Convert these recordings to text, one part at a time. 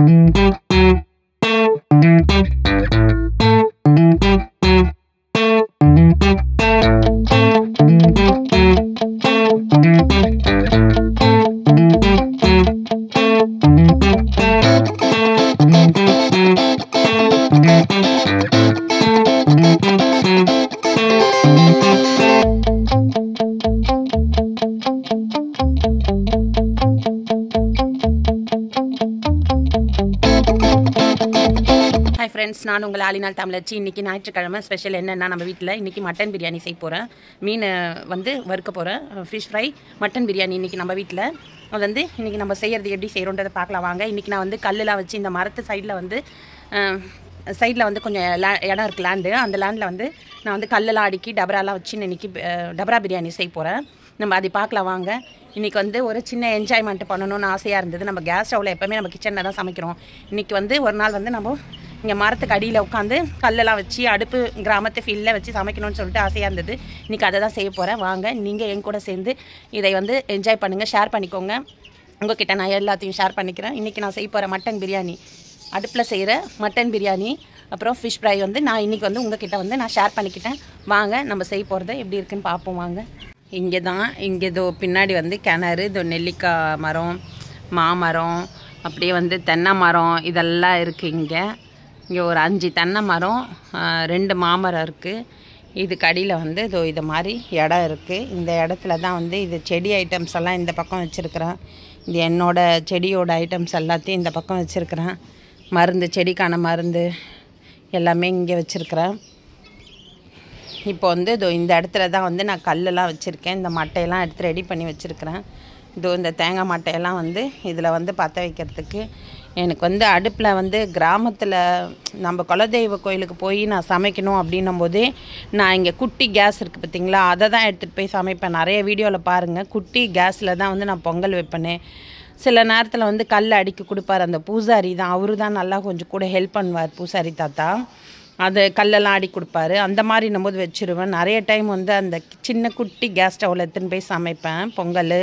Hi friends, நான் உங்கள் ஆலினால் தமிழச்சி. இன்றைக்கி ஞாயிற்றுக்கிழமை ஸ்பெஷல் என்னென்னா நம்ம வீட்டில் இன்றைக்கி மட்டன் பிரியாணி செய்ய போகிறேன். மீன் வந்து வறுக்க போகிறேன். ஃபிஷ் ஃப்ரை, மட்டன் பிரியாணி இன்றைக்கி நம்ம வீட்டில். அது வந்து இன்றைக்கி நம்ம செய்கிறது எப்படி செய்கிறோன்றதை பார்க்கலாம் வாங்க. இன்றைக்கி நான் வந்து கல்லெலாம் வச்சு இந்த மரத்து சைடில் வந்து கொஞ்சம் இடம் இருக்குது லேண்டு. அந்த லேண்டில் வந்து நான் வந்து கல்லெலாம் அடுக்கி டபராலாம் வச்சு இன்றைக்கி டபரா பிரியாணி செய்ய போகிறேன். நம்ம அதை பார்க்கலாம் வாங்க. இன்றைக்கி வந்து ஒரு சின்ன என்ஜாய்மெண்ட் பண்ணணும்னு ஆசையாக இருந்தது. நம்ம கேஸ் ஸ்டவ்வில் எப்போவுமே நம்ம கிச்சனில் தான் சமைக்கிறோம். இன்றைக்கி வந்து ஒரு நாள் வந்து நம்ம இங்கே மரத்துக்கு அடியில் உட்காந்து கல்லெல்லாம் வச்சு அடுப்பு கிராமத்து ஃபீல்டில் வச்சு சமைக்கணும்னு சொல்லிட்டு ஆசையாக இருந்தது. இன்றைக்கி அதை தான் செய்ய போகிறேன். வாங்க நீங்கள் என் கூட சேர்ந்து இதை வந்து என்ஜாய் பண்ணுங்கள், ஷேர் பண்ணிக்கோங்க. உங்கள்கிட்ட நான் எல்லாத்தையும் ஷேர் பண்ணிக்கிறேன். இன்றைக்கி நான் செய்ய போகிற மட்டன் பிரியாணி, அடுப்பில் செய்கிற மட்டன் பிரியாணி, அப்புறம் ஃபிஷ் ஃப்ரை வந்து நான் இன்றைக்கி வந்து உங்கள்கிட்ட வந்து நான் ஷேர் பண்ணிக்கிட்டேன். வாங்க நம்ம செய்ய போகிறத எப்படி இருக்குன்னு பார்ப்போம் வாங்க. இங்கே இதோ பின்னாடி வந்து கிணறு, இதோ நெல்லிக்காய் மரம், மாமரம், அப்படியே வந்து தென்னை மரம் இதெல்லாம் இருக்குது. இங்கே ஒரு 5 தென்னை மரம், 2 மாமரம் இருக்குது. இதுக்கு அடியில் வந்து இதோ இது மாதிரி இடம் இருக்குது. இந்த இடத்துல தான் வந்து இது செடி ஐட்டம்ஸ் எல்லாம் இந்த பக்கம் வச்சுருக்கிறேன். இது என்னோடய செடியோட ஐட்டம்ஸ் எல்லாத்தையும் இந்த பக்கம் வச்சுருக்கிறேன். மருந்து, செடிக்கான மருந்து எல்லாமே இங்கே வச்சுருக்கிறேன். இப்போ வந்து இதோ இந்த இடத்துல தான் வந்து நான் கல்லெல்லாம் வச்சுருக்கேன். இந்த மட்டையெல்லாம் எடுத்து ரெடி பண்ணி வச்சுருக்கிறேன். இதோ இந்த தேங்காய் மட்டையெல்லாம் வந்து இதில் வந்து பற்ற வைக்கிறதுக்கு. எனக்கு வந்து அடுப்பில் வந்து கிராமத்தில் நம்ம குலதெய்வ கோயிலுக்கு போய் நான் சமைக்கணும் அப்படின்னும் போதே நான் இங்கே குட்டி கேஸ் இருக்குது பார்த்திங்களா, அதை தான் எடுத்துகிட்டு போய் சமைப்பேன். நிறைய வீடியோவில் பாருங்கள், குட்டி கேஸில் தான் வந்து நான் பொங்கல் வைப்பேனே. சில நேரத்தில் வந்து கல் அடிக்க கொடுப்பார் அந்த பூசாரி தான், அவரு தான் நல்லா கொஞ்சம் கூட ஹெல்ப் பண்ணுவார், பூசாரி தாத்தா. அது கல்லெல்லாம் அடி கொடுப்பாரு. அந்த மாதிரி நம்போது வச்சுருவேன். நிறைய டைம் வந்து அந்த சின்ன குட்டி கேஸ் ஸ்டவ்வில் எடுத்துன்னு போய் சமைப்பேன். பொங்கல்,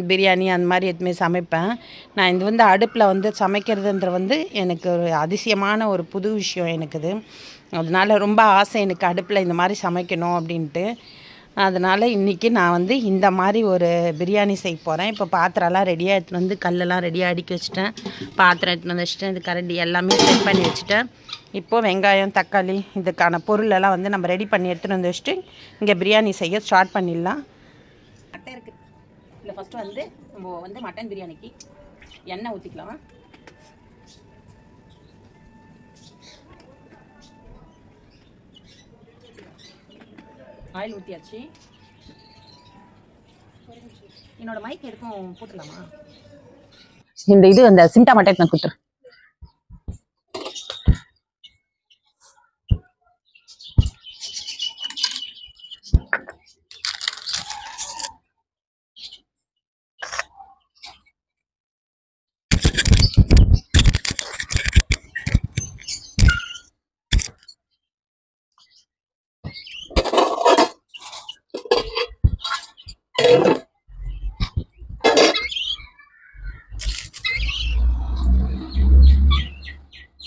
பிரியாணி அந்த மாதிரி எதுவுமே சமைப்பேன். நான் இது வந்து அடுப்பில் வந்து சமைக்கிறதுன்ற வந்து எனக்கு ஒரு அதிசயமான ஒரு புது விஷயம் எனக்கு இது. அதனால் ரொம்ப ஆசை எனக்கு அடுப்பில் இந்த மாதிரி சமைக்கணும் அப்படின்ட்டு. அதனால் இன்றைக்கி நான் வந்து இந்த மாதிரி ஒரு பிரியாணி செய்ய போகிறேன். இப்போ பாத்திரம்லாம் ரெடியாக எடுத்துகிட்டு வந்து கல்லெல்லாம் ரெடியாக அடுக்கி வச்சுட்டேன். பாத்திரம் எடுத்துகிட்டு வந்து வச்சுட்டேன். இது கரண்டி எல்லாமே செட் பண்ணி வச்சுட்டேன். இப்போது வெங்காயம், தக்காளி இதுக்கான பொருளெல்லாம் வந்து நம்ம ரெடி பண்ணி எடுத்துகிட்டு வந்து வச்சுட்டு இங்கே பிரியாணி செய்ய ஸ்டார்ட் பண்ணிடலாம். மட்டை இருக்குது. இல்லை ஃபஸ்ட்டு வந்து நம்ம வந்து மட்டன் பிரியாணிக்கு எண்ணெய் ஊற்றிக்கலாம். ஆயில் ஊற்றியாச்சு. என்னோட மைக் எதுக்கும் போட்டுடலாமா? இந்த இது அந்த சிம்டா மட்டை நான் கொடுத்துரு.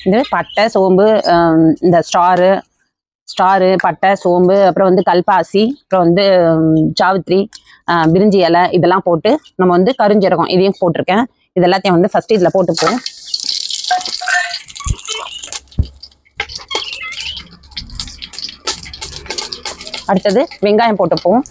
இந்த பட்டை, சோம்பு, இந்த ஸ்டாரு, பட்டை, சோம்பு, அப்புறம் வந்து கல்பாசி, அப்புறம் வந்து சாவித்திரி, பிரிஞ்சி இலை இதெல்லாம் போட்டு நம்ம வந்து கருஞ்சீரகம் இதையும் போட்டிருக்கேன். இது எல்லாத்தையும் வந்து ஃபஸ்ட்டு இதில் போட்டுப்போம். அடுத்தது வெங்காயம் போட்டுப்போம்.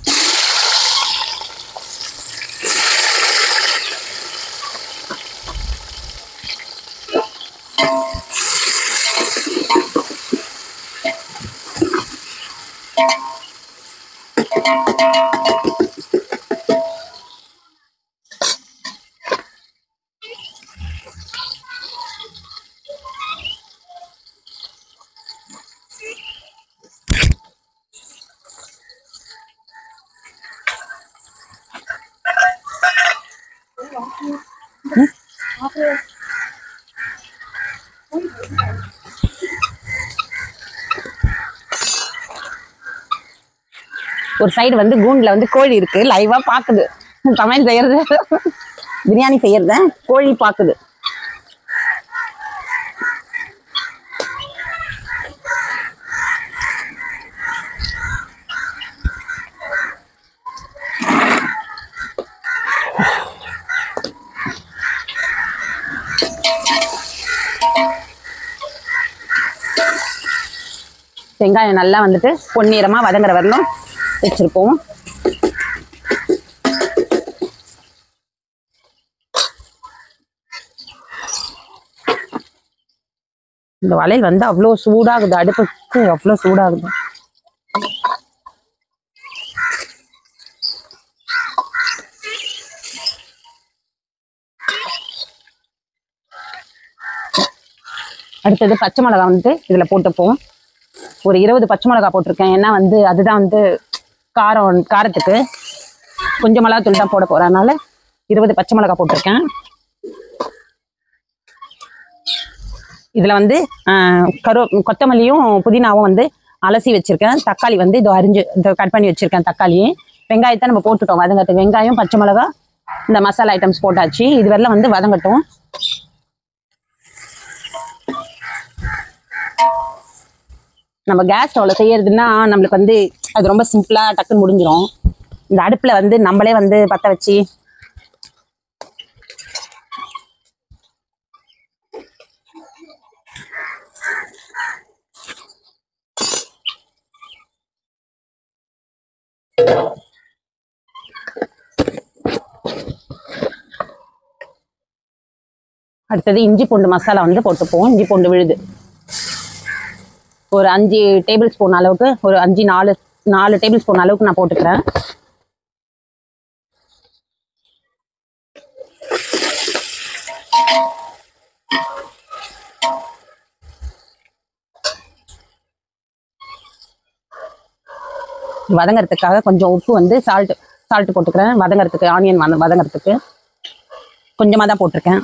ஒரு சைடு வந்து கூண்டில் வந்து கோழி இருக்கு, லைவா பாக்குது சமையல் செய்யறது, பிரியாணி செய்யறத கோழி பாக்குது. வெங்காயம் நல்லா வந்துட்டு பொன்னிறமாக வதங்குற வரலும் வச்சுருப்போம். இந்த வளையல் வந்து அவ்வளோ சூடாகுது, அடுப்புக்கு அவ்வளோ சூடாகுது. அடுத்தது பச்சை மிளகா வந்து இதில் போட்டுப்போம். ஒரு 20 பச்சை மிளகா போட்டிருக்கேன். ஏன்னா வந்து அதுதான் வந்து காரத்துக்கு கொஞ்சம் மிளகாத்தூள் தான் போட போகிறேன். அதனால 20 பச்சை மிளகா போட்டிருக்கேன். இதில் வந்து கொத்தமல்லியும் புதினாவும் வந்து அலசி வச்சுருக்கேன். தக்காளி வந்து இது அரிஞ்சு கட் பண்ணி வச்சுருக்கேன். தக்காளி வெங்காயத்தை நம்ம போட்டுட்டோம் வதங்கட்டும். வெங்காயம் பச்சை மிளகா இந்த மசாலா ஐட்டம்ஸ் போட்டாச்சு. இது வரலாம் வந்து வதங்கட்டும். நம்ம கேஸ் ஸ்டவ்வில் செய்யறதுன்னா நம்மளுக்கு வந்து அது ரொம்ப சிம்பிளாக டக்குன்னு முடிஞ்சிடும். இந்த அடுப்பில் வந்து நம்மளே வந்து பற்ற வச்சு அடுத்தது இஞ்சி பூண்டு மசாலா வந்து போட்டுப்போம். இஞ்சி பூண்டு விழுது ஒரு 5 டேபிள் ஸ்பூன் அளவுக்கு, ஒரு 4 டேபிள் ஸ்பூன் அளவுக்கு நான் போட்டுக்கிறேன். வதங்கிறதுக்காக கொஞ்சம் உப்பு வந்து சால்ட் போட்டுக்கிறேன். வதங்கிறதுக்கு ஆனியன் வதங்கிறதுக்கு கொஞ்சமாக தான் போட்டிருக்கேன்.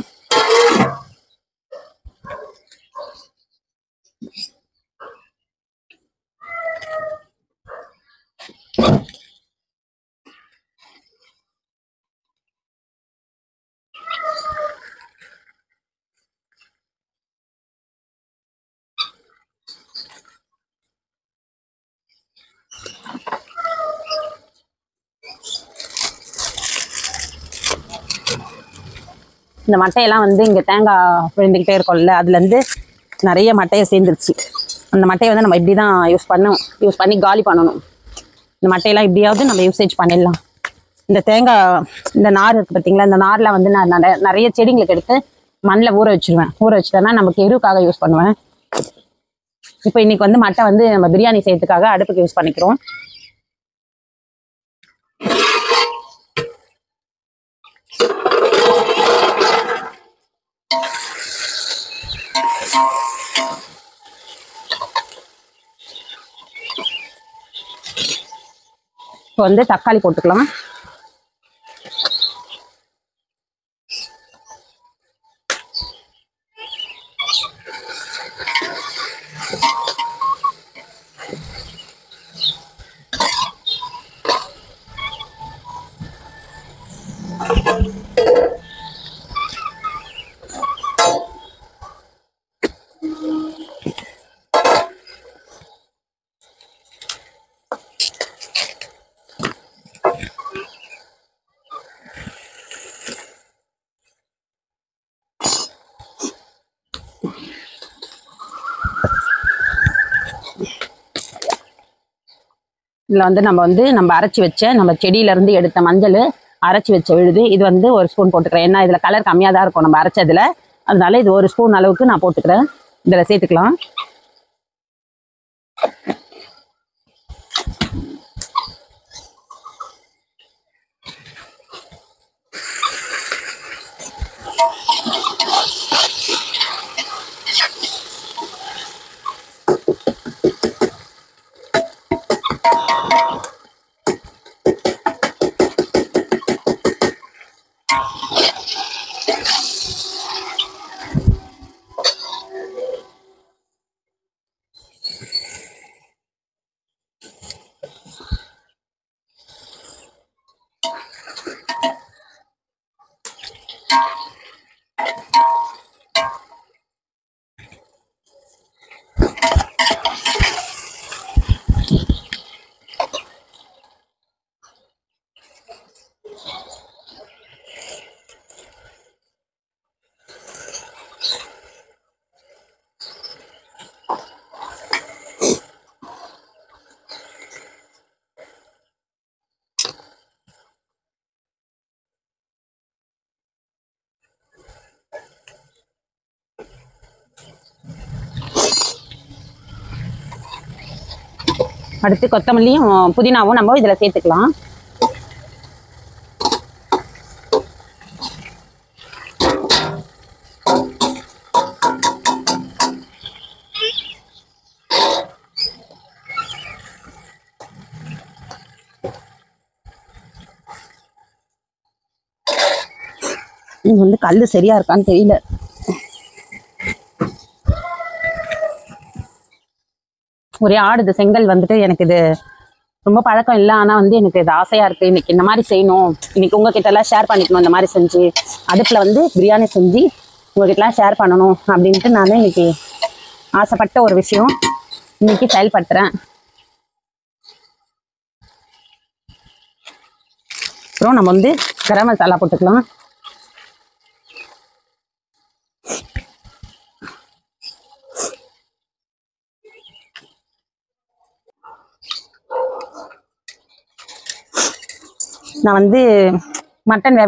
இந்த மட்டையெல்லாம் வந்து இங்கே தேங்காய் விழுந்துக்கிட்டே இருக்கும்ல, அதுலேருந்து நிறைய மட்டையை சேர்ந்துருச்சு. அந்த மட்டையை வந்து நம்ம இப்படி தான் யூஸ் பண்ணி காலி பண்ணணும். இந்த மட்டையெல்லாம் இப்படியாவது நம்ம யூசேஜ் பண்ணிடலாம். இந்த தேங்காய் இந்த நார் இருக்குது பார்த்தீங்களா, இந்த நாரில் வந்து நான் நிறைய செடிங்களுக்கு எடுத்து மண்ணில் ஊற வச்சுருவேன். ஊற வச்சுட்டேன்னா நமக்கு எருவுக்காக யூஸ் பண்ணுவேன். இப்போ இன்னைக்கு வந்து மட்டை வந்து நம்ம பிரியாணி செய்யறதுக்காக அடுப்புக்கு யூஸ் பண்ணிக்கிறோம். இப்போ வந்து தக்காளி போட்டுக்கலாம். இதில் வந்து நம்ம அரைச்சி வச்ச நம்ம செடியிலேருந்து எடுத்த மஞ்சள் அரைச்சி வச்ச விழுது இது வந்து ஒரு ஸ்பூன் போட்டுக்கிறேன். ஏன்னா இதில் கலர் கம்மியாக தான் இருக்கும் நம்ம அரைச்சதில். அதனால இது ஒரு ஸ்பூன் அளவுக்கு நான் போட்டுக்கிறேன். இதில் சேர்த்துக்கலாம். அடுத்து கொத்தமல்லியும் புதினாவும் நம்ம இதில் சேர்த்துக்கலாம். இது வந்து கல் சரியா இருக்கான்னு தெரியல. ஒரே ஆடுது செங்கல் வந்துட்டு. எனக்கு இது ரொம்ப பழக்கம் இல்லை, ஆனால் வந்து எனக்கு இது ஆசையாக இருக்குது. இன்னைக்கு இந்த மாதிரி செய்யணும், இன்னைக்கு உங்ககிட்ட எல்லாம் ஷேர் பண்ணிக்கணும். இந்த மாதிரி செஞ்சு அடுப்பில் வந்து பிரியாணி செஞ்சு உங்ககிட்டலாம் ஷேர் பண்ணணும் அப்படின்ட்டு நான் இன்னைக்கு ஆசைப்பட்ட ஒரு விஷயம் இன்னைக்கு செயல்படுத்துகிறேன். அப்புறம் நம்ம வந்து கரம் மசாலா போட்டுக்கலாம். நான் வந்து மட்டன் வேக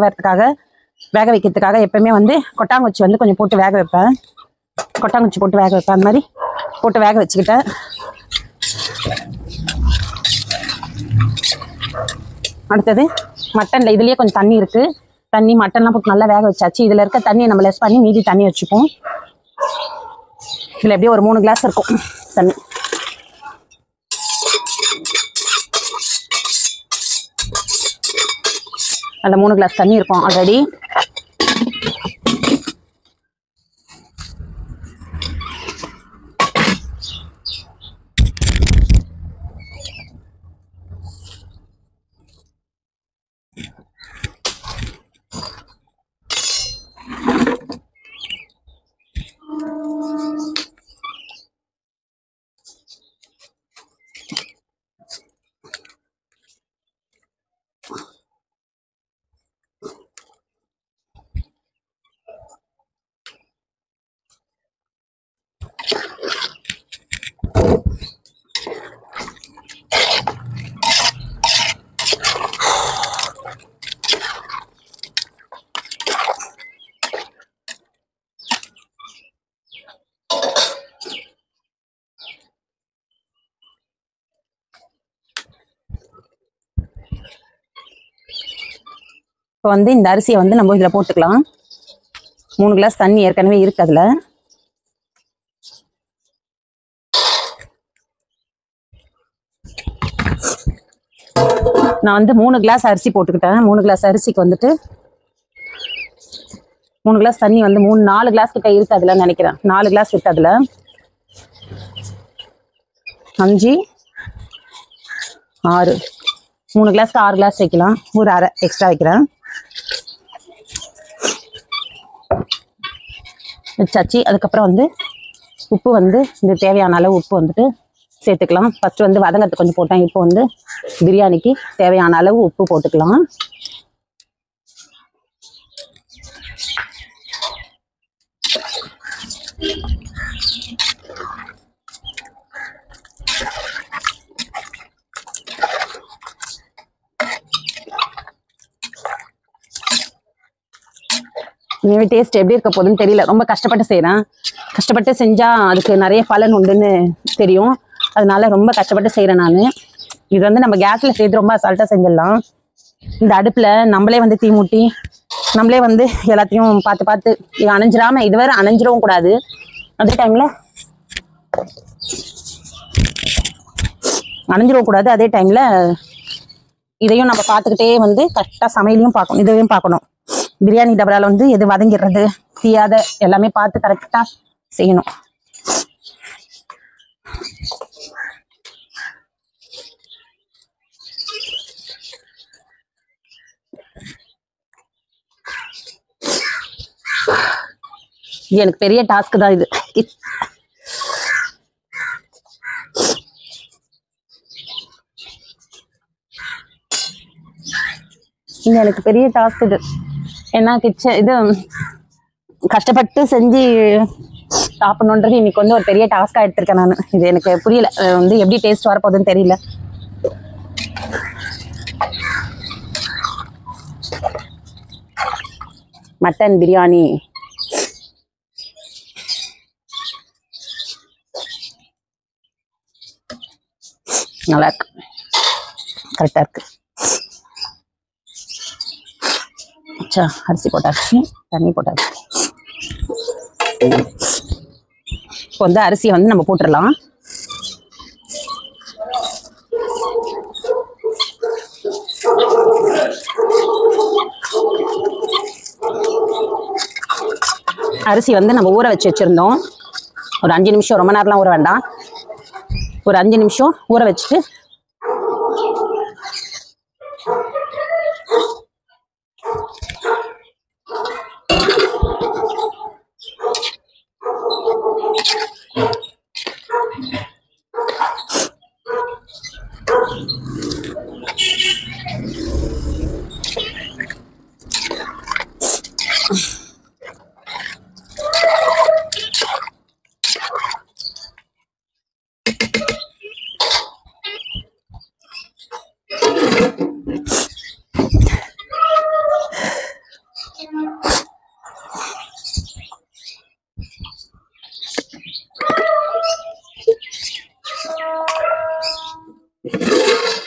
வைக்கிறதுக்காக எப்பவுமே வந்து கொட்டாங்குச்சி வந்து கொஞ்சம் போட்டு வேக வைப்பேன். கொட்டாங்குச்சி போட்டு வேக வைப்பேன். அந்த மாதிரி போட்டு வேக வச்சுக்கிட்டேன். அடுத்தது மட்டனில் இதுலேயே கொஞ்சம் தண்ணி இருக்குது. தண்ணி மட்டன்லாம் போட்டு நல்லா வேக வச்சாச்சு. இதில் இருக்க தண்ணியை நம்ம லெஸ் பண்ணி மீதி தண்ணி வச்சுப்போம். இதில் எப்படியும் ஒரு 3 கிளாஸ் இருக்கும் தண்ணி. அதில் 3 கிளாஸ் தண்ணி இருக்கும் ஆல்ரெடி. இப்போ வந்து இந்த அரிசியை வந்து நம்ம இதில் போட்டுக்கலாம். 3 கிளாஸ் தண்ணி ஏற்கனவே இருக்கு அதில். நான் வந்து 3 கிளாஸ் அரிசி போட்டுக்கிட்டேன். 3 கிளாஸ் அரிசிக்கு வந்துட்டு 3 கிளாஸ் தண்ணி வந்து 4 கிளாஸ் கிட்ட இருக்கு அதில் நினைக்கிறேன். 4 கிளாஸ் இருக்கு அதில். 5 6 3 கிளாஸ்க்கு 6 கிளாஸ் வைக்கலாம். ஒரு அரை எக்ஸ்ட்ரா வைக்கிறேன். வச்சாச்சு. அதுக்கப்புறம் வந்து உப்பு வந்து இந்த தேவையான அளவு உப்பு வந்துட்டு சேர்த்துக்கலாம். ஃபர்ஸ்ட் வந்து வதங்கத்துக்கு கொஞ்சம் போட்டேன். இப்போ வந்து பிரியாணிக்கு தேவையான அளவு உப்பு போட்டுக்கலாம். இனிமே டேஸ்ட் எப்படி இருக்க போகுதுன்னு தெரியல. ரொம்ப கஷ்டப்பட்டு செய்கிறேன். கஷ்டப்பட்டு செஞ்சால் அதுக்கு நிறைய பலன் உண்டுன்னு தெரியும். அதனால ரொம்ப கஷ்டப்பட்டு செய்கிறேன் நான். இது வந்து நம்ம கேஸில் செய்து ரொம்ப அசால்ட்டாக செஞ்சிடலாம். இந்த அடுப்பில் நம்மளே வந்து தீ மூட்டி நம்மளே வந்து எல்லாத்தையும் பார்த்து இது அணைஞ்சிடாமல், இதுவரை அணைஞ்சிடவும் கூடாது. அதே டைமில் அணைஞ்சிடக்கூடாது. அதே டைமில் இதையும் நம்ம பார்த்துக்கிட்டே வந்து கரெக்டாக சமையலையும் பார்க்கணும், இதையும் பார்க்கணும். பிரியாணி டபரால வந்து எது வதங்கிடுறது தீயாத எல்லாமே பார்த்து கரெக்டாக செய்யணும். எனக்கு பெரிய டாஸ்க் தான் இது. எனக்கு பெரிய டாஸ்க் இது. ஏன்னா இது கஷ்டப்பட்டு செஞ்சு சாப்பிடணுன்றது இன்னைக்கு வந்து ஒரு பெரிய டாஸ்காக எடுத்திருக்கேன் நான். இது எனக்கு புரியல வந்து எப்படி டேஸ்ட் வரப்போகுதுன்னு தெரியல. மட்டன் பிரியாணி நல்லா இருக்கு, கரெக்டாக இருக்கு. அரிசி போட்டாச்சு, தண்ணி போட்டாச்சு. இப்போ வந்து அரிசியை வந்து நம்ம போட்டுடலாம். அரிசி வந்து நம்ம ஊற வச்சு வச்சிருந்தோம். ஒரு 5 நிமிஷம், ரொம்ப நேரம்லாம் ஊற வேண்டாம், ஒரு 5 நிமிஷம் ஊற வச்சுட்டு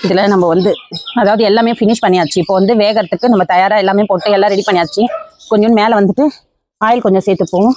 இதில் நம்ம வந்து அதாவது எல்லாமே ஃபினிஷ் பண்ணியாச்சு. இப்போ வந்து வேகிறதுக்கு நம்ம தயாராக எல்லாமே போட்டு எல்லாம் ரெடி பண்ணியாச்சு. கொஞ்சம் மேலே வந்துட்டு ஆயில் கொஞ்சம் சேர்த்துப்போம்.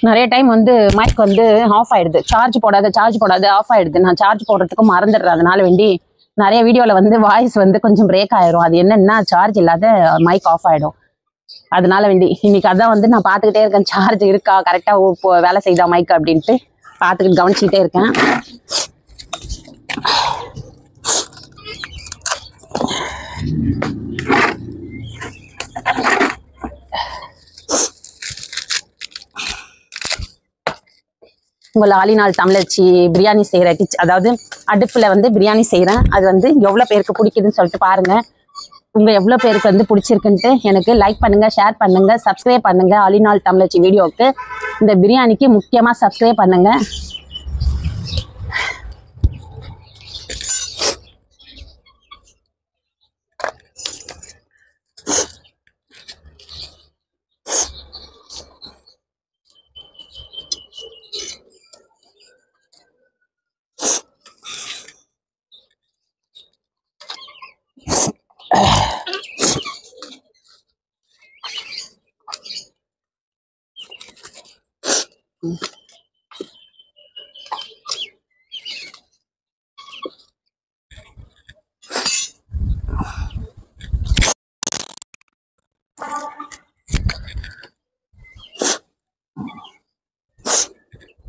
நிறைய டைம் வந்து மைக் வந்து ஆஃப் ஆயிடுது, சார்ஜ் போடாது ஆஃப் ஆயிடுது. நான் சார்ஜ் போடுறதுக்கு மறந்துடுறேன். அதனால வேண்டி நிறைய வீடியோவில் வந்து வாய்ஸ் வந்து கொஞ்சம் பிரேக் ஆயிரும். அது என்னன்னா சார்ஜ் இல்லாத மைக் ஆஃப் ஆயிடும். அதனால வேண்டி இன்னைக்கு அதான் வந்து நான் பார்த்துக்கிட்டே இருக்கேன், சார்ஜ் இருக்கா, கரெக்டாக வேலை செய்தா மைக் அப்படின்ட்டு பார்த்துக்கிட்டு கவனிச்சுக்கிட்டே இருக்கேன். உங்கள் ஆலிநாள் தமிழச்சி பிரியாணி செய்கிற அதாவது அடுப்பில் வந்து பிரியாணி செய்கிறேன். அது வந்து எவ்வளோ பேருக்கு பிடிக்குதுன்னு சொல்லிட்டு பாருங்கள். உங்கள் எவ்வளோ பேருக்கு வந்து பிடிச்சிருக்குன்ட்டு எனக்கு லைக் பண்ணுங்கள், ஷேர் பண்ணுங்கள், சப்ஸ்கிரைப் பண்ணுங்கள். ஆலிநாள் தமிழச்சி வீடியோவுக்கு இந்த பிரியாணிக்கு முக்கியமாக சப்ஸ்கிரைப் பண்ணுங்கள்.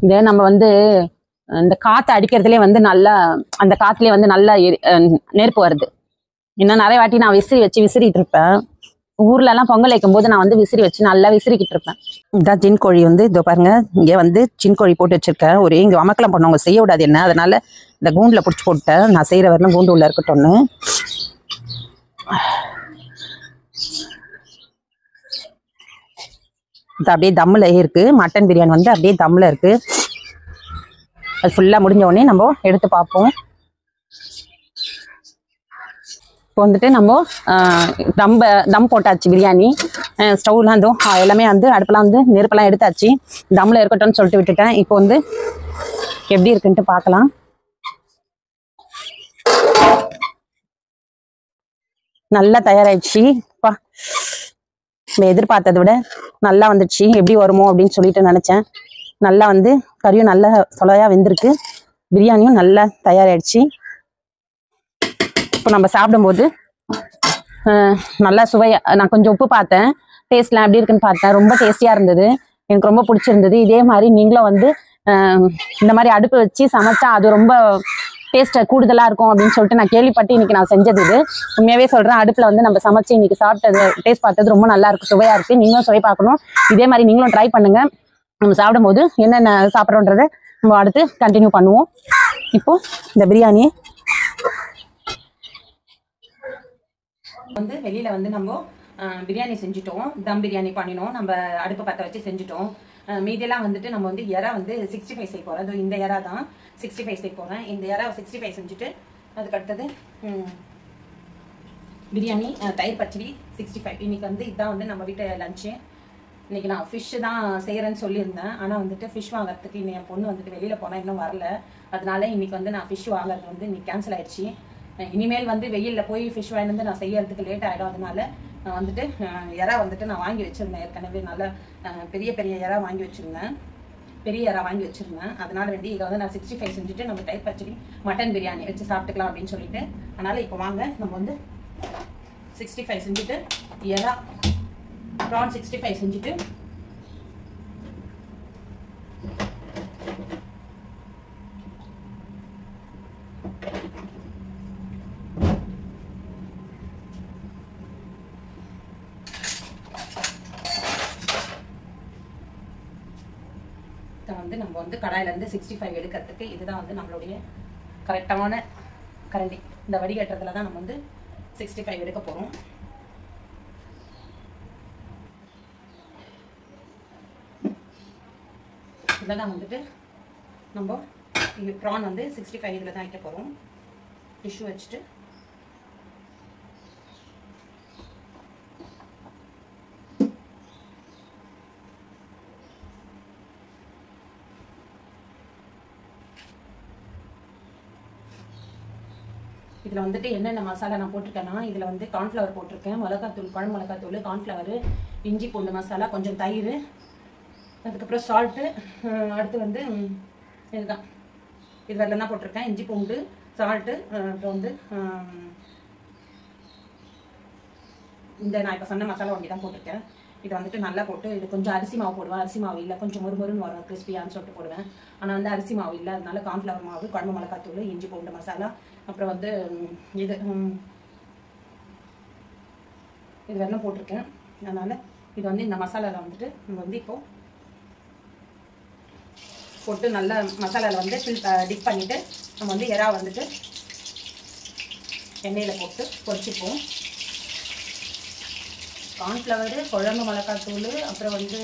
இதே நம்ம வந்து இந்த காற்று அடிக்கிறதுலே வந்து நல்லா அந்த காற்றுலேயே வந்து நல்லா நெருப்பு வருது. இன்னும் நிறைய வாட்டி நான் விசிறி வச்சு விசிறிட்டு இருப்பேன். ஊர்லலாம் பொங்கல் வைக்கும் போது நான் வந்து விசிறி வச்சு நல்லா விசிறிக்கிட்டு இருப்பேன். இதான் சின் கோழி வந்து இதோ பாருங்க, இங்கே வந்து சின் கோழி போட்டு வச்சிருக்கேன். ஒரே இங்கே அமக்கலாம் பண்ணவங்க செய்ய விடாது என்ன, அதனால இந்த கூண்டில் பிடிச்சி போட்டேன். நான் செய்கிற வரலாம் கூண்டு உள்ள இருக்கட்டும்னு. இது அப்படியே தம்மில் இருக்குது. மட்டன் பிரியாணி வந்து அப்படியே தம்மில் இருக்குது. அது ஃபுல்லாக முடிஞ்ச உடனே நம்ம எடுத்து பார்ப்போம். இப்போ வந்துட்டு நம்ம தம் போட்டாச்சு பிரியாணி. ஸ்டவ்லாம் வந்து எல்லாமே வந்து அடுப்பெல்லாம் வந்து நெருப்பெல்லாம் எடுத்தாச்சு. தம்மில் இருக்கட்டும்னு சொல்லிட்டு விட்டுட்டேன். இப்போ வந்து எப்படி இருக்குன்ட்டு பார்க்கலாம். நல்லா தயாராகிடுச்சு. எதிர்பார்த்ததை விட நல்லா வந்துடுச்சு. எப்படி வருமோ அப்படின்னு சொல்லிட்டு நினச்சேன். நல்லா வந்து கறியும் நல்லா சொலையாக வெந்திருக்கு, பிரியாணியும் நல்லா தயாராகிடுச்சு. இப்போ நம்ம சாப்பிடும்போது நல்லா சுவையாக நான் கொஞ்சம் உப்பு பார்த்தேன், டேஸ்ட்லாம் எப்படி இருக்குன்னு பார்த்தேன். ரொம்ப டேஸ்டியாக இருந்தது, எனக்கு ரொம்ப பிடிச்சிருந்தது. இதே மாதிரி நீங்களும் வந்து இந்த மாதிரி அடுப்பு வச்சு சமைச்சா அது ரொம்ப டேஸ்ட் கூடுதலாக இருக்கும் அப்படின்னு சொல்லிட்டு நான் கேள்விப்பட்டு இன்னைக்கு நான் செஞ்சது இது. உண்மையாகவே சொல்கிறேன், அடுப்பில் வந்து நம்ம சமைச்சு இன்னைக்கு சாப்பிட்டது டேஸ்ட் பார்த்தது ரொம்ப நல்லா இருக்கு, சுவையாக இருக்குது. நீங்களும் சுவை பார்க்கணும், இதே மாதிரி நீங்களும் ட்ரை பண்ணுங்கள். நம்ம சாப்பிடும்போது என்னென்ன சாப்பிட்றோன்றதை நம்ம அடுத்து கண்டினியூ பண்ணுவோம். இப்போது இந்த பிரியாணியை வந்து வெளியில் வந்து நம்ம பிரியாணி செஞ்சுட்டோம், தம் பிரியாணி பண்ணினோம், நம்ம அடுப்பு பற்ற வச்சு செஞ்சுட்டோம். மீதியெல்லாம் வந்துட்டு நம்ம வந்து இறா வந்து 65 செய்ய போகிறோம். அது இந்த இறா தான் 65 செய்ய போகிறேன். இந்த இறா 65 செஞ்சுட்டு அதுக்கு அடுத்தது பிரியாணி, தயிர் பச்சடி 65. இன்னைக்கு வந்து இதுதான் வந்து நம்ம வீட்டு லஞ்சு. இன்னைக்கு நான் ஃபிஷ் தான் செய்கிறேன்னு சொல்லியிருந்தேன். ஆனால் வந்துட்டு ஃபிஷ் வாங்குறதுக்கு இன்னும் என் பொண்ணு வந்துட்டு வெளியில் போனால் இன்னும் வரல. அதனால இன்னைக்கு வந்து நான் ஃபிஷ் வாங்குறது வந்து இன்னைக்கு கேன்சல் ஆயிடுச்சு. இனிமேல் வந்து வெயிலில் போய் ஃபிஷ் வாங்கி வந்து நான் செய்யறதுக்கு லேட் ஆகிடும். அதனால நான் வந்துட்டு இறா வந்துட்டு நான் வாங்கி வச்சுருந்தேன். ஏற்கனவே நல்ல பெரிய பெரிய இறா வாங்கி வச்சுருந்தேன், பெரிய இறா வாங்கி வச்சுருந்தேன். அதனால வேண்டி இதை வந்து நான் 65 செஞ்சுட்டு நம்ம தயிர் பச்சடி மட்டன் பிரியாணி வச்சு சாப்பிட்டுக்கலாம் அப்படின்னு சொல்லிட்டு. அதனால் இப்போ வாங்க நம்ம வந்து 65 செஞ்சுட்டு இறா ப்ரான் 65 செஞ்சுட்டு வந்து நம்ம வந்து கடாயிலேருந்து 65 எடுக்கிறதுக்கு இதுதான் வந்து நம்மளுடைய கரெக்டான கரண்டி. இந்த வடிகட்டுறதுல தான் நம்ம வந்து 65 எடுக்க போகிறோம். இதில் தான் வந்துட்டு நம்ம ப்ரான் வந்து 65 இதில் தான் வைக்க போகிறோம். டிஷ்யூ வச்சுட்டு இதில் வந்துட்டு என்னென்ன மசாலா நான் போட்டிருக்கேன்னா, இதில் வந்து கார்ன்ஃப்ளவர் போட்டிருக்கேன், மிளகாத்தூள், குழம்பு மிளகாத்தூள், கார்ன்ஃப்ளவர், இஞ்சி பூண்டு மசாலா, கொஞ்சம் தயிர், அதுக்கப்புறம் சால்ட்டு, அடுத்து வந்து இதுதான் இது வரலாம் தான் போட்டிருக்கேன். இஞ்சி பூண்டு, சால்ட்டு, அப்புறம் வந்து இந்த நான் இப்போ சொன்ன மசாலா ஒண்டி தான் போட்டிருக்கேன். இதை வந்துட்டு நல்லா போட்டு இது கொஞ்சம் அரிசி மாவு போடுவேன். அரிசி மாவு இல்லை, கொஞ்சம் மொறுமொறுன்னு வரும் கிறிஸ்பியான்னு சொல்லிட்டு போடுவேன். ஆனால் வந்து அரிசி மாவு இல்லை, அதனால கார்ன்ஃப்ளவர் மாவு, குழம்பு மிளகாத்தூள், இஞ்சி பூண்டு மசாலா, அப்புறம் வந்து இது வெள்ளம் போட்டிருக்கேன். அதனால் இது வந்து இந்த மசாலாவில் வந்துட்டு நம்ம வந்து இப்போது போட்டு நல்லா மசாலாவில் வந்து டிப் பண்ணிவிட்டு நம்ம வந்து இறா வந்துட்டு எண்ணெயில் போட்டு பொரிச்சுப்போம். கார்ன்ஃப்ளவரு, குழம்பு மிளகாத்தூள், அப்புறம் வந்து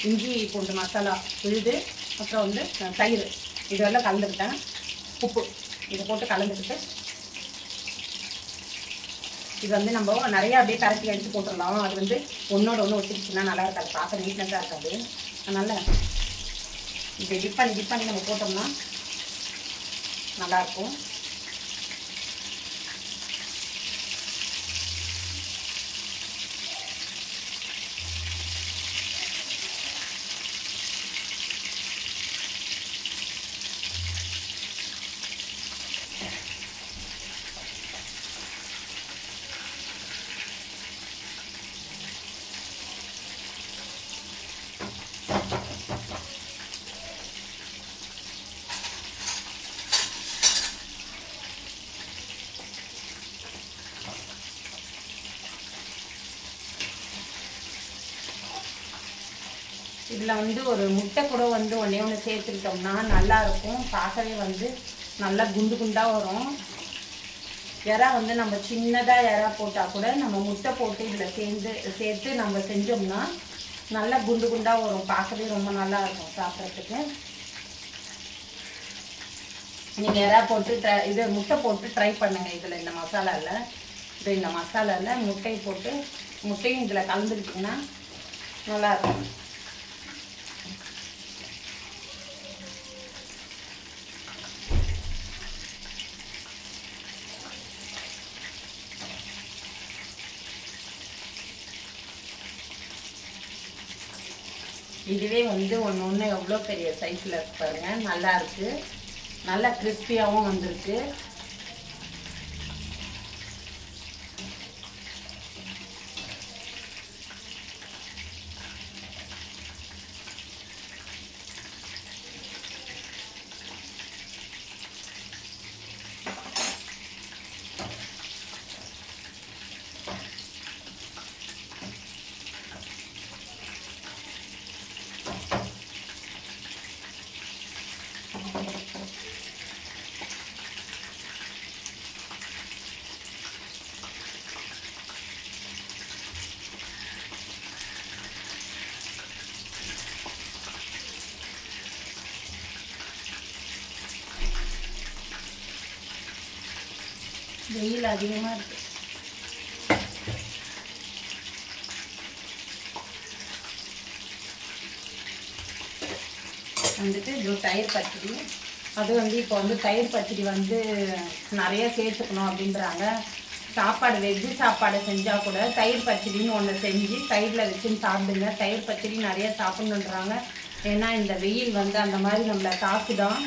இஞ்சி பூண்டு மசாலா விழுது, அப்புறம் வந்து தயிர் இதெல்லாம் கலந்துக்கிட்டேன். உப்பு இதை போட்டு கலந்துக்கிட்டு இது வந்து நம்ம நிறையா அப்படியே பரட்டி எடுத்து போட்டுடலாம். அது வந்து ஒன்றோட ஒன்று ஒட்டிடுச்சுன்னா நல்லா இருக்காது, பார்க்க நீட்னஸாக இருக்காது. அதனால் இதை டிப் பண்ணி நம்ம போட்டோம்னா நல்லாயிருக்கும். இதில் வந்து ஒரு முட்டை கூட வந்து ஒன்றே ஒன்று சேர்த்துக்கிட்டோம்னா நல்லாயிருக்கும். பார்க்கவே வந்து நல்லா குண்டு குண்டாக வரும். இறா வந்து நம்ம சின்னதாக இறா போட்டால் கூட நம்ம முட்டை போட்டு இதில் சேர்த்து நம்ம செஞ்சோம்னா நல்லா குண்டு குண்டாக வரும். பார்க்கவே ரொம்ப நல்லா இருக்கும் சாப்பிட்றதுக்கு. நீங்கள் இறா போட்டு இது முட்டை போட்டு ட்ரை பண்ணுங்கள். இதில் இந்த மசாலாவில் முட்டையை போட்டு முட்டையும் இதில் கலந்துக்கிட்டிங்கன்னா நல்லாயிருக்கும். இதுவே வந்து ஒன்று எவ்வளோ பெரிய சைஸில் இருக்கு பாருங்கள், நல்லா இருக்குது, நல்லா கிறிஸ்பியாகவும் வந்திருக்கு. வெயில் அதிகமாக இருக்குது. வந்துட்டு இது தயிர் பச்சடி. அது வந்து இப்போ வந்து தயிர் பச்சடி வந்து நிறைய சேர்த்துக்கணும் அப்படின்றாங்க. சாப்பாடு வெஜ்ஜு சாப்பாடு செஞ்சால் கூட தயிர் பச்சடின்னு ஒன்று செஞ்சு சைடில் வச்சுன்னு சாப்பிடுங்க. தயிர் பச்சடி நிறைய சாப்பிட்ணுன்றாங்க. ஏன்னா இந்த வெயில் வந்து அந்த மாதிரி நம்மளை தாக்குதான்.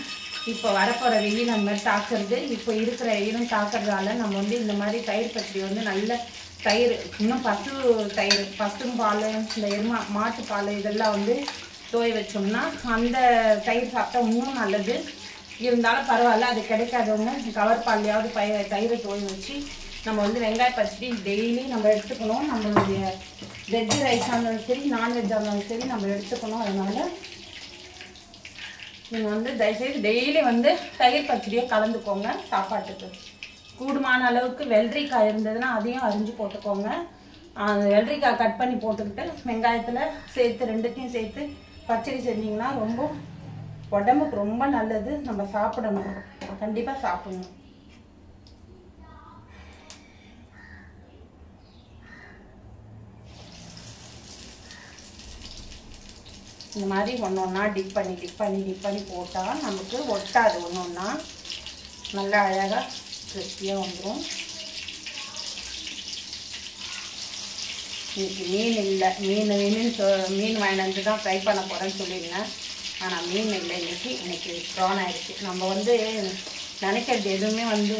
இப்போ வரப்போகிற வெயில் அந்த மாதிரி தாக்குறது, இப்போ இருக்கிற வெயிலும் தாக்குறதால நம்ம வந்து இந்த மாதிரி தயிர் பச்சடி வந்து நல்ல தயிர், இன்னும் தயிர், பசும்பால், இந்த மாட்டுப்பால் இதெல்லாம் வந்து தோய வச்சோம்னா அந்த தயிர் சாப்பிட்டா இன்னும் நல்லது. இருந்தாலும் பரவாயில்ல, அது கிடைக்காதவங்க கவர் பால்லையாவது தயிரை தோய வச்சு நம்ம வந்து வெங்காய பச்சடி டெய்லி நம்ம எடுத்துக்கணும். நம்மளுடைய வெஜ்ஜு ரைஸாக இருந்தாலும் சரி, நான்வெஜ்ஜாக இருந்தாலும் சரி நம்ம எடுத்துக்கணும். அதனால் நீங்கள் வந்து தயவுசெய்து டெய்லி வந்து தயிர் பச்சடியை கலந்துக்கோங்க சாப்பாட்டுக்கு. கூடுமான அளவுக்கு வெள்ளரிக்காய் இருந்ததுன்னா அதையும் அரிஞ்சு போட்டுக்கோங்க. அந்த வெள்ளரிக்காய் கட் பண்ணி போட்டுக்கிட்டு வெங்காயத்தில் சேர்த்து ரெண்டுத்தையும் சேர்த்து பச்சடி செஞ்சிங்கன்னா ரொம்ப உடம்புக்கு ரொம்ப நல்லது. நம்ம சாப்பிடணும், கண்டிப்பாக சாப்பிடணும். இந்த மாதிரி ஒன்று ஒன்றா டிப் பண்ணி போட்டால் நமக்கு ஒட்டாது. ஒன்று ஒன்றா நல்லா அழகாக கிறிஸ்பியாக வந்துடும். இன்னைக்கு மீன் இல்லை, மீன் வாங்கிட்டு வந்து தான் ஃப்ரை பண்ண போகிறேன்னு சொல்லியிருந்தேன். ஆனால் மீன் இல்லை இன்னைக்கு ப்ரான் ஆகிடுச்சு. நம்ம வந்து நினைக்கிறது எதுவுமே வந்து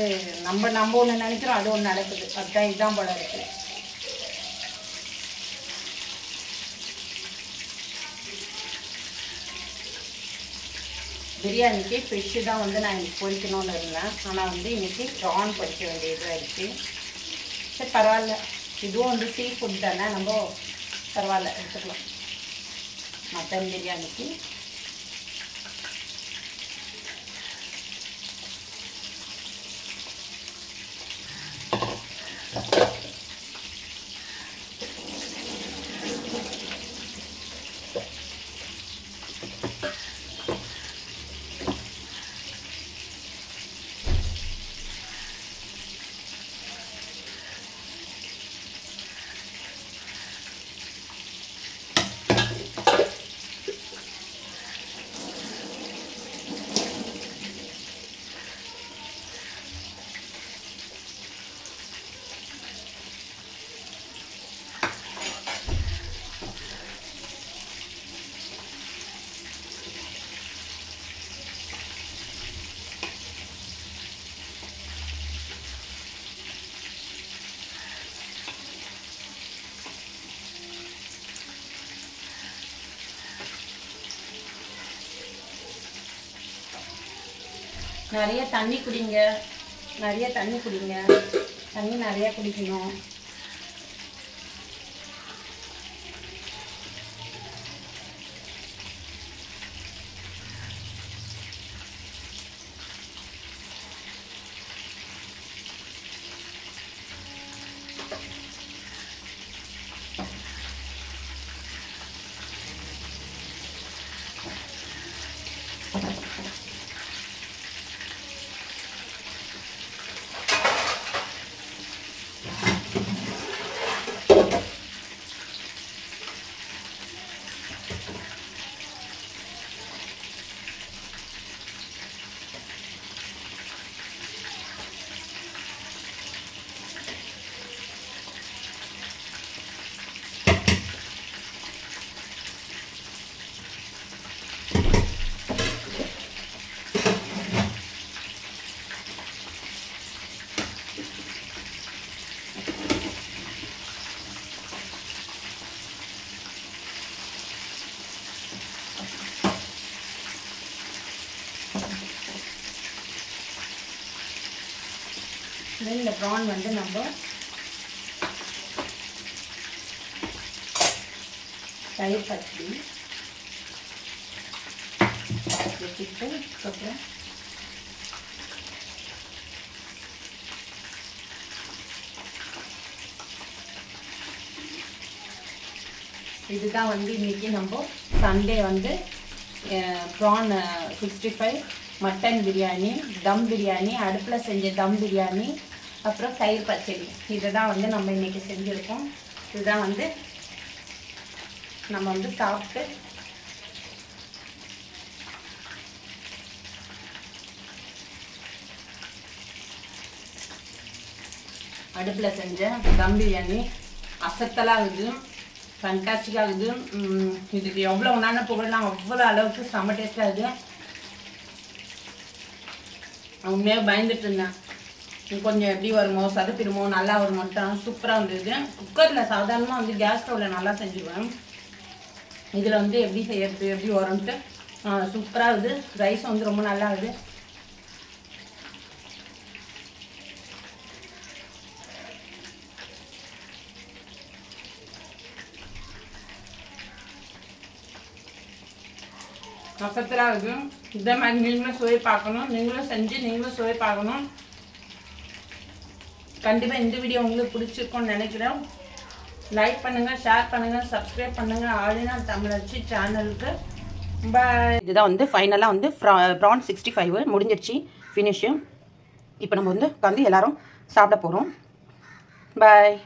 நம்ம ஒன்று நினைக்கிறோம், அது ஒன்று நடக்குது. அதுதான் இதுதான் போல இருக்குது. பிரியாணிக்கு ஃபிஷ்ஷு தான் வந்து நான் இன்றைக்கி பொரிக்கணும்னு இருந்தேன். ஆனால் வந்து இன்றைக்கி ப்ரான் பொரிக்க வேண்டியது ஆகிடுச்சு. சரி பரவாயில்ல, இதுவும் வந்து சீ ஃபுட் தானே, நம்ம பரவாயில்ல எடுத்துக்கலாம். மட்டன் பிரியாணிக்கு நிறைய தண்ணி குடிங்க, தண்ணி நிறைய குடிக்கணும். இந்த ப்ரான் வந்து நம்ம தயிர் பச்சடி வச்சுட்டு அப்புறம் இதுதான் வந்து இன்னைக்கு நம்ம சண்டே வந்து ப்ரான் 65, மட்டன் பிரியாணி, தம் பிரியாணி, அடுப்பில் செஞ்ச தம் பிரியாணி, அப்புறம் தயிர் பச்சடி. இதை தான் வந்து நம்ம இன்றைக்கி செஞ்சுருக்கோம். இதுதான் வந்து நம்ம வந்து சாப்பிட்டு அடுப்பில் செஞ்ச தம் பிரியாணி அசத்தலாக இருக்குது, ஃபேண்டாஸ்டிக்காக இருக்குது. இதுக்கு எவ்வளோ ஒன்றான புகழலாம், அவ்வளோ அளவுக்கு செம்ம டேஸ்ட்டாக இருக்குது. உண்மையாக பயந்துட்டு இருந்தேன் கொஞ்சம் எப்படி வருமோ, சதுப்பிடுமோ, நல்லா வருமோன்ட்டு. சூப்பராக இருந்தது. குக்கரில் சாதாரணமாக வந்து கேஸ் ஸ்டவ்வில் நல்லா செஞ்சுருவேன். இதில் வந்து எப்படி செய்யறது, எப்படி வரும்ன்ட்டு சூப்பராக இருக்குது. ரைஸ் வந்து ரொம்ப நல்லா இருக்குது. நசத்தலாக இருக்குது. இதே மாதிரி நீங்களும் சுவை பார்க்கணும், நீங்களும் செஞ்சு நீங்களும் சுவை பார்க்கணும். கண்டிப்பாக இந்த வீடியோ உங்களுக்கு பிடிச்சிருக்கும்னு நினைக்கிறேன். லைக் பண்ணுங்கள், ஷேர் பண்ணுங்கள், சப்ஸ்கிரைப் பண்ணுங்கள் ஆலினால் தமிழச்சி சேனலுக்கு. பாய். இதுதான் வந்து ஃபைனலாக வந்து ப்ரான் 65 முடிஞ்சிருச்சு, ஃபினிஷு. இப்போ நம்ம வந்து உட்காந்து எல்லாரும் சாப்பிட போகிறோம். பாய்.